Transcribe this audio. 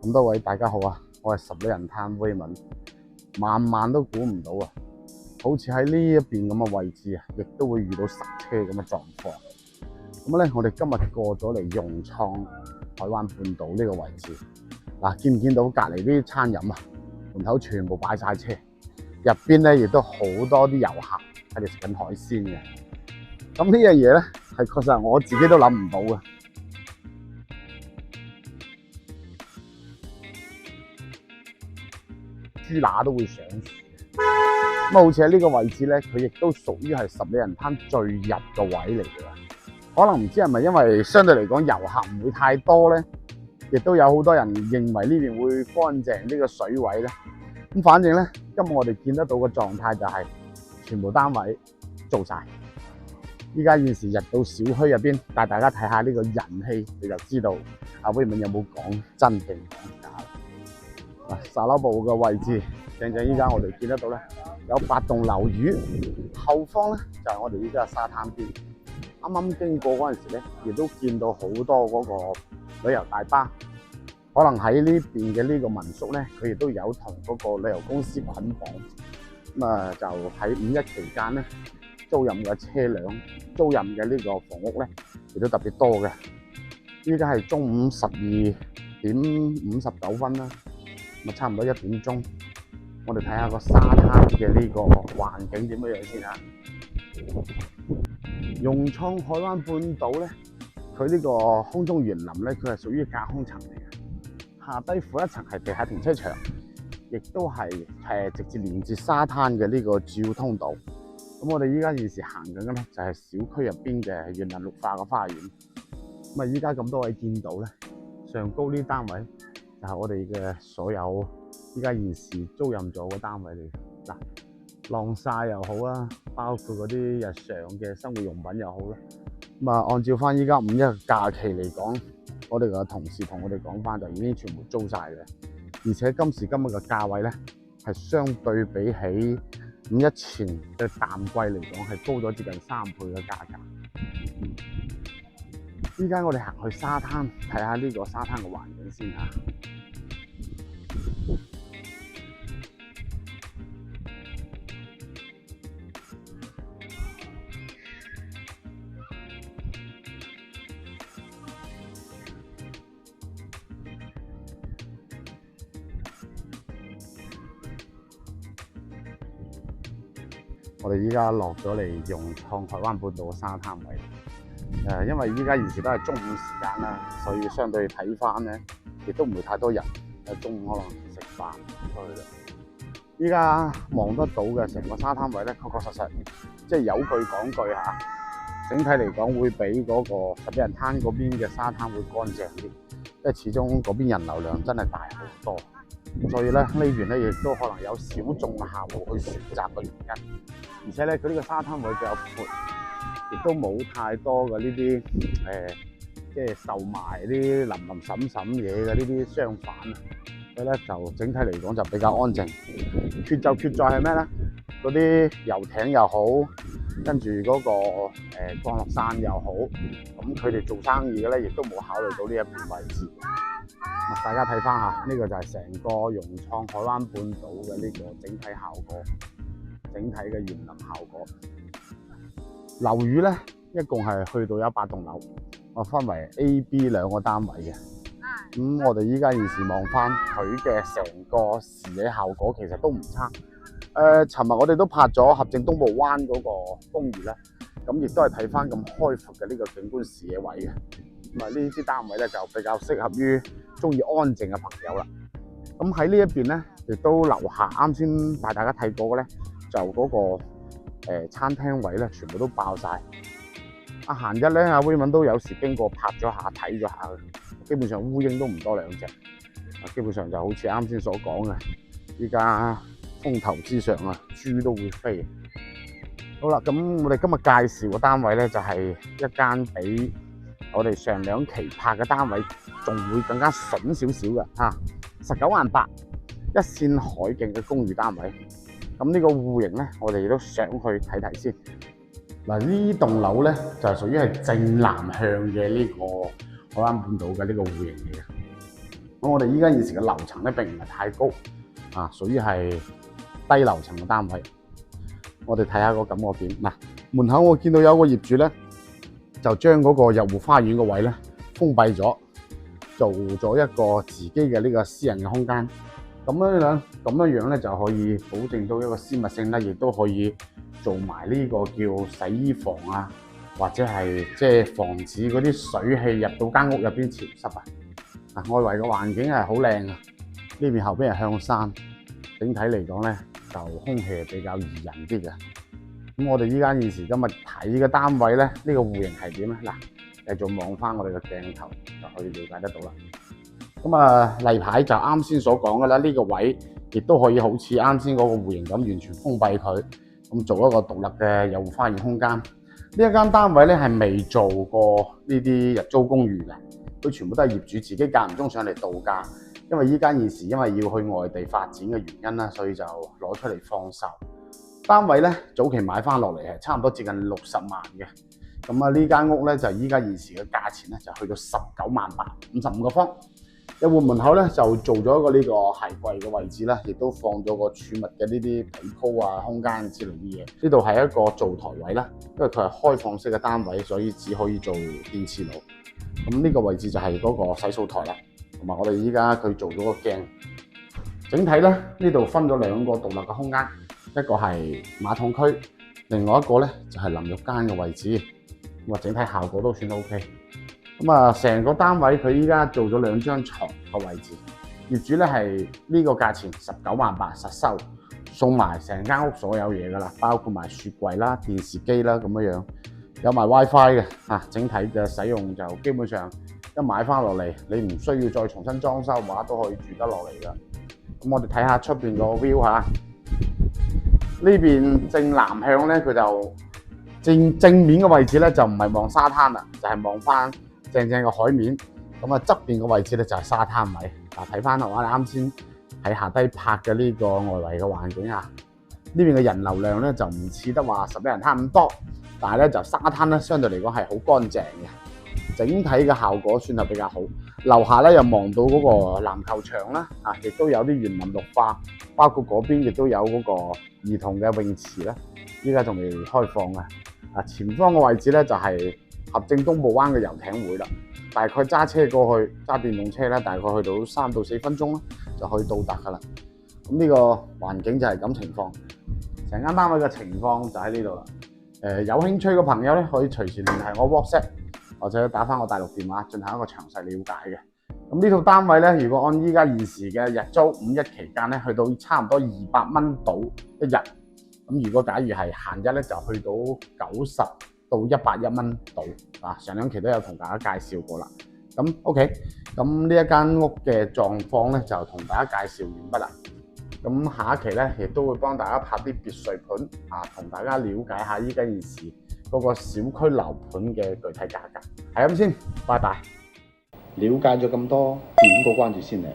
咁多位大家好啊，我係十里人攤威文，萬都估唔到啊，好似喺呢一邊咁嘅位置啊，亦都會遇到塞車咁嘅狀況。咁咧，我哋今日過咗嚟融創海灣半島呢個位置，嗱，見唔見到隔離啲餐飲啊？門口全部擺晒車，入邊咧亦都好多啲遊客喺度食緊海鮮嘅。咁呢樣嘢咧，係確實我自己都諗唔到嘅。豬乸都會上樹，咁好似喺呢個位置咧，佢亦都屬於係十里人灘最入嘅位嚟嘅。可能唔知係咪因為相對嚟講遊客唔會太多咧，亦都有好多人認為呢邊會乾淨呢個水位咧。咁反正咧，今日我哋見得到嘅狀態就係全部單位做晒。依家現時入到小區入邊，帶大家睇下呢個人氣，你就知道阿威文有冇講真定講假。沙撈部嘅位置，正依家我哋見得到咧，有8棟樓宇，後方咧就係我哋依家嘅沙灘邊。啱啱經過嗰陣時咧，亦都見到好多嗰個旅遊大巴，可能喺呢邊嘅呢個民宿咧，佢亦都有同嗰個旅遊公司捆綁。咁啊，就喺5·1期間咧，租賃嘅車輛、租賃嘅呢個房屋咧，亦都特別多嘅。依家係中午12:59啦。差唔多1點鐘，我哋睇下個沙灘嘅呢個環境點樣先嚇。融創海灣半島咧，佢呢個空中園林咧，佢係屬於架空層嚟嘅。下低負一層係地下停車場，亦都係直接連接沙灘嘅呢個主要通道。咁我哋依家現時行緊嘅咧，就係小區入邊嘅園林綠化嘅花園。咁啊，依家咁多位見到咧，上高呢單位就係我哋嘅所有依家現時租賃咗嘅單位嚟。嗱，晾曬又好啦，包括嗰啲日常嘅生活用品又好啦。咁啊，按照翻依家5·1假期嚟講，我哋嘅同事同我哋講翻，就已經全部租晒嘅。而且今時今日嘅價位咧，係相對比起5·1前嘅淡季嚟講，係高咗接近3倍嘅價格。依家我哋行去沙灘睇下呢個沙灘嘅環境先嚇。我哋依家落咗嚟融創海灣半島嘅沙灘位。因為依家現時都係中午時間啦，所以相對睇翻咧，亦都唔會太多人。中午可能食飯出去啦。依家望得到嘅成個沙灘位咧，確實，即係有句講句嚇，整體嚟講會比嗰個十里人灘嗰邊嘅沙灘會乾淨啲，因為始終嗰邊人流量真係大好多。所以咧，呢邊咧亦都可能有小眾嘅客戶去選擇嘅原因。而且咧，佢呢個沙灘位比較闊，亦都冇太多嘅呢啲即係售賣啲林沈嘢嘅呢啲商販啊。所以咧就整體嚟講就比較安靜。缺在係咩咧？嗰啲遊艇又好，跟住嗰個降落傘又好，咁佢哋做生意嘅咧，亦都冇考慮到呢一邊位置。大家睇翻下，呢個就係成個融創海灣半島嘅呢個整體效果，整體嘅園林效果。樓宇咧一共係去到有8棟樓，我分為 A、B 兩個單位嘅。咁我哋依家現時望翻佢嘅成個視野效果，其實都唔差。尋日我哋都拍咗合正東部灣嗰個公寓啦，咁亦都係睇翻咁開闊嘅呢個景觀視野位嘅。咁啊，呢啲單位咧就比較適合於中意安靜嘅朋友啦。咁喺呢一邊咧，亦都樓下啱先帶大家睇過嘅咧，就嗰個餐廳位咧，全部都爆晒。阿閒日咧，阿威文都有時經過拍咗下睇咗下，基本上烏蠅都唔多2隻。基本上就好似啱先所講嘅，依家風頭之上啊，豬都會飛。好啦，咁我哋今日介紹嘅單位咧，就係一間比我哋上2期拍嘅單位仲會更加筍少少嘅嚇，19.8萬一線海景嘅公寓單位。咁呢個戶型咧，我哋亦都上去睇睇先。嗱，呢棟樓咧就係屬於係正南向嘅呢個海灣半島嘅呢個戶型嚟嘅。咁我哋依家現時嘅樓層咧並唔係太高，屬於係低樓層嘅單位。我哋睇下個感覺點。嗱，門口我見到有個業主咧，就將嗰個入戶花園個位咧封閉咗，做咗一個自己嘅呢個私人嘅空間。咁樣咧就可以保證到一個私密性啦，亦都可以做埋呢個叫洗衣房啊，或者係即係防止嗰啲水氣入到間屋入邊潮濕啊。外圍嘅環境係好靚啊，呢邊後邊係向山，整體嚟講咧就空氣係比較宜人啲嘅。咁我哋依家現時今日睇嘅單位咧，呢個戶型係點咧？嗱，繼續望翻我哋嘅鏡頭就可以了解得到啦。咁例牌就啱先所講嘅啦，呢個位亦都可以好似啱先嗰個戶型咁，完全封閉佢，咁做一個獨立嘅有花園空間。呢一間單位咧係未做過呢啲日租公寓嘅。佢全部都係業主自己間唔中上嚟度假，因為依間現時因為要去外地發展嘅原因啦，所以就攞出嚟放售。單位咧早期買翻落嚟係差唔多接近60萬嘅，咁呢間屋咧就依家現時嘅價錢咧就去到19萬8， 55個方。入戶門口咧就做咗一個呢個鞋櫃嘅位置啦，亦都放咗個儲物嘅呢啲被鋪啊、空間之類啲嘢。呢度係一個灶台位啦，因為佢係開放式嘅單位，所以只可以做電磁爐。咁呢個位置就係嗰個洗漱台啦，同埋我哋依家佢做咗個鏡。整體咧呢度分咗2個獨立嘅空間，一個係馬桶區，另外一個咧就係淋浴間嘅位置。咁整體效果都算 OK。成個單位佢依家做咗2張床嘅位置，業主咧係呢個價錢19萬8實收，送埋成間屋所有嘢噶啦，包括埋雪櫃啦、電視機啦咁樣，有埋 WiFi 嘅。整體嘅使用就基本上一買翻落嚟，你唔需要再重新裝修嘅話，都可以住得落嚟噶。咁我哋睇下出邊個 view 嚇，呢邊正南向咧，佢就正面嘅位置咧就唔係望沙灘啦，就係望翻正嘅海面。咁側邊嘅位置咧就係沙灘位。睇翻我哋啱先喺下低拍嘅呢個外圍嘅環境啊，呢邊嘅人流量咧就唔似得話11人攤咁多，但係咧就沙灘咧相對嚟講係好乾淨嘅，整體嘅效果算係比較好。樓下咧又望到嗰個籃球場啦，亦都有啲園林綠化，包括嗰邊亦都有嗰個兒童嘅泳池啦，依家仲未開放嘅。前方嘅位置咧就係合正東部灣嘅遊艇會啦，大概揸車過去，揸電動車咧大概去到3到4分鐘啦，就可以到達噶啦。咁呢個環境就係咁情況，成間單位嘅情況就喺呢度啦。有興趣嘅朋友咧可以隨時聯繫我 WhatsApp 或者打翻我大陸電話進行一個詳細了解嘅。咁呢套單位咧，如果按依家現時嘅日租5-1期間咧，去到差唔多200蚊到一日。咁如果假如係閒日咧，就去到90到110蚊到。上2期都有同大家介紹過啦。咁 OK， 咁呢一間屋嘅狀況咧就同大家介紹完畢啦。咁下一期咧亦都會幫大家拍啲別墅盤同大家了解下依家現時嗰個小區樓盤嘅具體價格。係咁先，拜拜。了解咗咁多，點個關注先嚟。